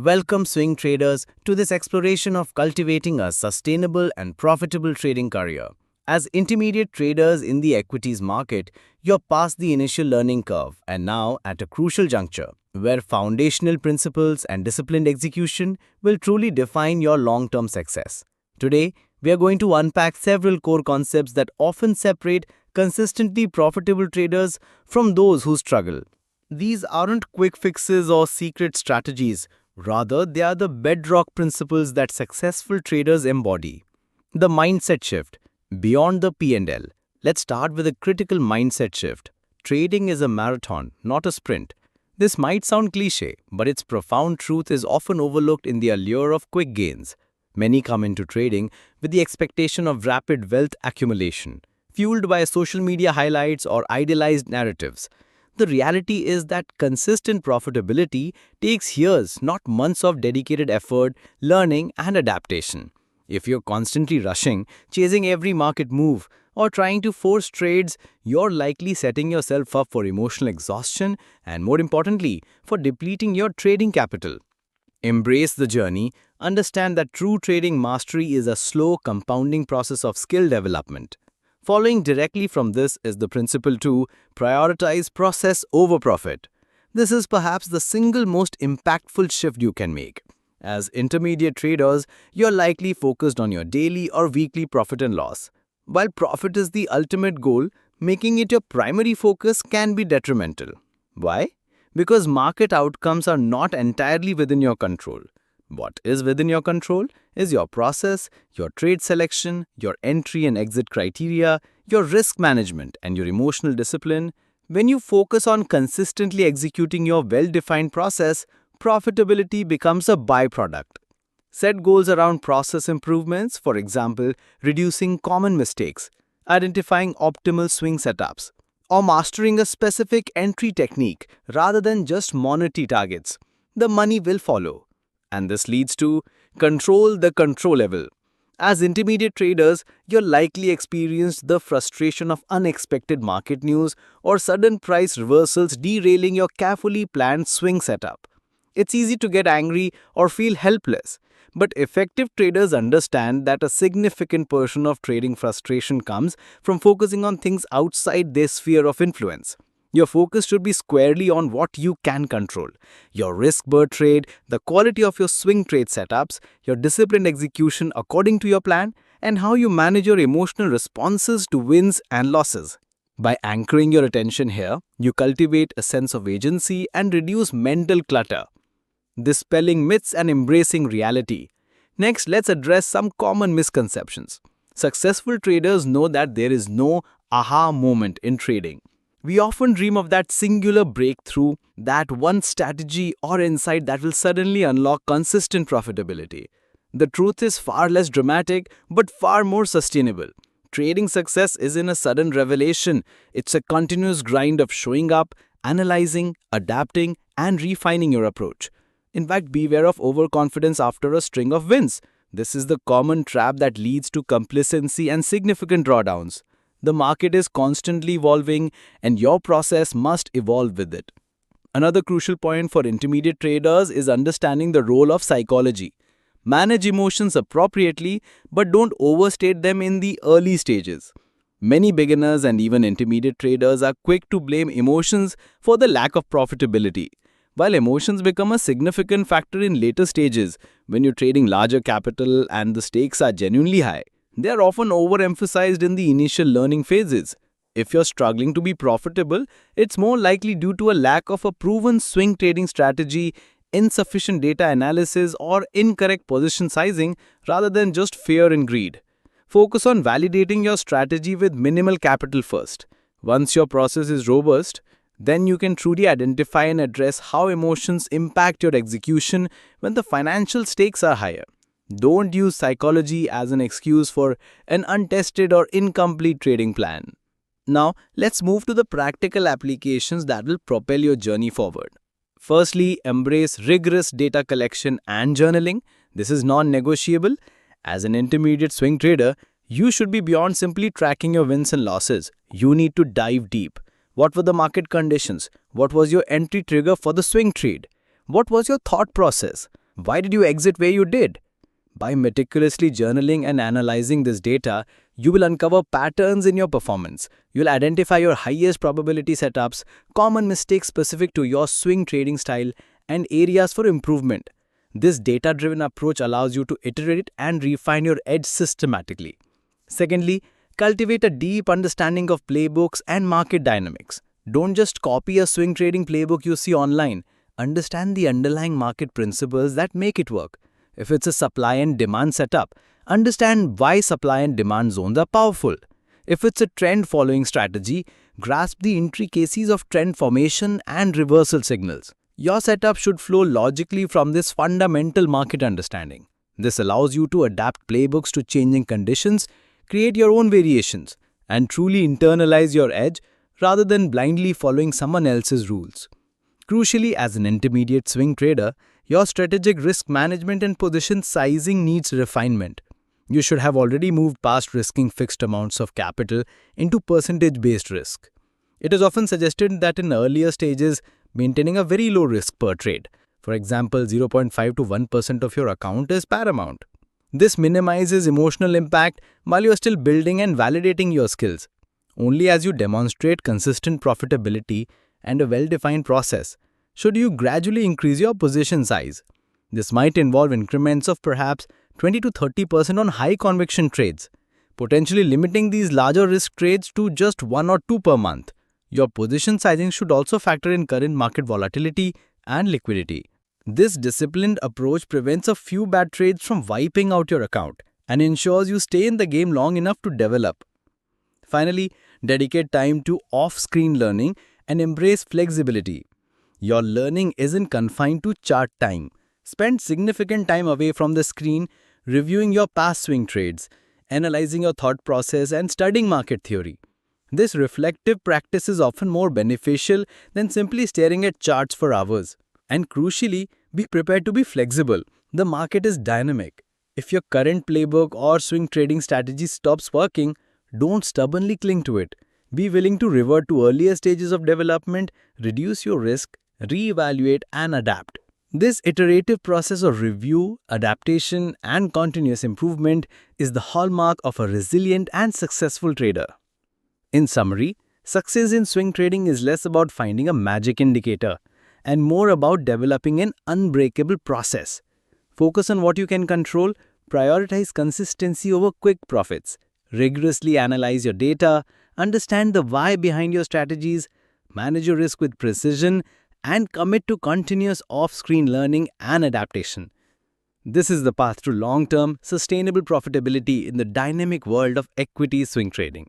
Welcome, swing traders, to this exploration of cultivating a sustainable and profitable trading career. As intermediate traders in the equities market, you're past the initial learning curve and now at a crucial juncture where foundational principles and disciplined execution will truly define your long-term success. Today, we are going to unpack several core concepts that often separate consistently profitable traders from those who struggle. These aren't quick fixes or secret strategies. Rather, they are the bedrock principles that successful traders embody. The mindset shift. Beyond the P&L, let's start with a critical mindset shift. Trading is a marathon, not a sprint. This might sound cliché, but its profound truth is often overlooked in the allure of quick gains. Many come into trading with the expectation of rapid wealth accumulation, fueled by social media highlights or idealized narratives. The reality is that consistent profitability takes years, not months of dedicated effort, learning, and adaptation. If you're constantly rushing, chasing every market move, or trying to force trades, you're likely setting yourself up for emotional exhaustion and, more importantly, for depleting your trading capital. Embrace the journey. Understand that true trading mastery is a slow, compounding process of skill development. Following directly from this is the principle to prioritize process over profit. This is perhaps the single most impactful shift you can make. As intermediate traders, you're likely focused on your daily or weekly profit and loss. While profit is the ultimate goal, making it your primary focus can be detrimental. Why? Because market outcomes are not entirely within your control. What is within your control is your process, your trade selection, your entry and exit criteria, your risk management, and your emotional discipline. When you focus on consistently executing your well-defined process, profitability becomes a byproduct. Set goals around process improvements, for example, reducing common mistakes, identifying optimal swing setups, or mastering a specific entry technique rather than just monetary targets. The money will follow. And this leads to control the controllable. As intermediate traders, you'll likely experience the frustration of unexpected market news or sudden price reversals derailing your carefully planned swing setup. It's easy to get angry or feel helpless, but effective traders understand that a significant portion of trading frustration comes from focusing on things outside their sphere of influence. Your focus should be squarely on what you can control: your risk per trade, the quality of your swing trade setups, your disciplined execution according to your plan, and how you manage your emotional responses to wins and losses. By anchoring your attention here, you cultivate a sense of agency and reduce mental clutter. Dispelling myths and embracing reality. Next, let's address some common misconceptions. Successful traders know that there is no aha moment in trading. We often dream of that singular breakthrough, that one strategy or insight that will suddenly unlock consistent profitability. The truth is far less dramatic, but far more sustainable. Trading success isn't a sudden revelation. It's a continuous grind of showing up, analyzing, adapting, and refining your approach. In fact, beware of overconfidence after a string of wins. This is the common trap that leads to complacency and significant drawdowns. The market is constantly evolving, and your process must evolve with it. Another crucial point for intermediate traders is understanding the role of psychology. Manage emotions appropriately, but don't overstate them in the early stages. Many beginners and even intermediate traders are quick to blame emotions for the lack of profitability. While emotions become a significant factor in later stages, when you're trading larger capital and the stakes are genuinely high, they are often overemphasized in the initial learning phases. If you're struggling to be profitable, it's more likely due to a lack of a proven swing trading strategy, insufficient data analysis, or incorrect position sizing rather than just fear and greed. Focus on validating your strategy with minimal capital first. Once your process is robust, then you can truly identify and address how emotions impact your execution when the financial stakes are higher. Don't use psychology as an excuse for an untested or incomplete trading plan. Now, let's move to the practical applications that will propel your journey forward. Firstly, embrace rigorous data collection and journaling. This is non-negotiable. As an intermediate swing trader, you should be beyond simply tracking your wins and losses. You need to dive deep. What were the market conditions? What was your entry trigger for the swing trade? What was your thought process? Why did you exit where you did? By meticulously journaling and analyzing this data, you will uncover patterns in your performance. You'll identify your highest probability setups, common mistakes specific to your swing trading style, and areas for improvement. This data driven approach allows you to iterate and refine your edge systematically. Secondly, cultivate a deep understanding of playbooks and market dynamics. Don't just copy a swing trading playbook you see online. Understand the underlying market principles that make it work. If it's a supply and demand setup, understand why supply and demand zones are powerful. If it's a trend following strategy, grasp the intricacies of trend formation and reversal signals. Your setup should flow logically from this fundamental market understanding. This allows you to adapt playbooks to changing conditions, create your own variations, and truly internalize your edge rather than blindly following someone else's rules. Crucially, as an intermediate swing trader, your strategic risk management and position sizing needs refinement. You should have already moved past risking fixed amounts of capital into percentage-based risk. It is often suggested that in earlier stages, maintaining a very low risk per trade, for example 0.5 to 1% of your account, is paramount. This minimizes emotional impact while you are still building and validating your skills. Only as you demonstrate consistent profitability and a well-defined process should you gradually increase your position size. This might involve increments of perhaps 20 to 30% on high conviction trades, potentially limiting these larger risk trades to just 1 or 2 per month. Your position sizing should also factor in current market volatility and liquidity. This disciplined approach prevents a few bad trades from wiping out your account and ensures you stay in the game long enough to develop. Finally, dedicate time to off-screen learning and embrace flexibility. Your learning isn't confined to chart time. Spend significant time away from the screen, reviewing your past swing trades, analyzing your thought process, and studying market theory. This reflective practice is often more beneficial than simply staring at charts for hours. And crucially, be prepared to be flexible. The market is dynamic. If your current playbook or swing trading strategy stops working, don't stubbornly cling to it. Be willing to revert to earlier stages of development, reduce your risk, reevaluate, and adapt. This iterative process of review, adaptation, and continuous improvement is the hallmark of a resilient and successful trader. In summary, success in swing trading is less about finding a magic indicator and more about developing an unbreakable process. Focus on what you can control, prioritize consistency over quick profits, rigorously analyze your data, understand the why behind your strategies, manage your risk with precision, and commit to continuous off-screen learning and adaptation. This is the path to long-term, sustainable profitability in the dynamic world of equity swing trading.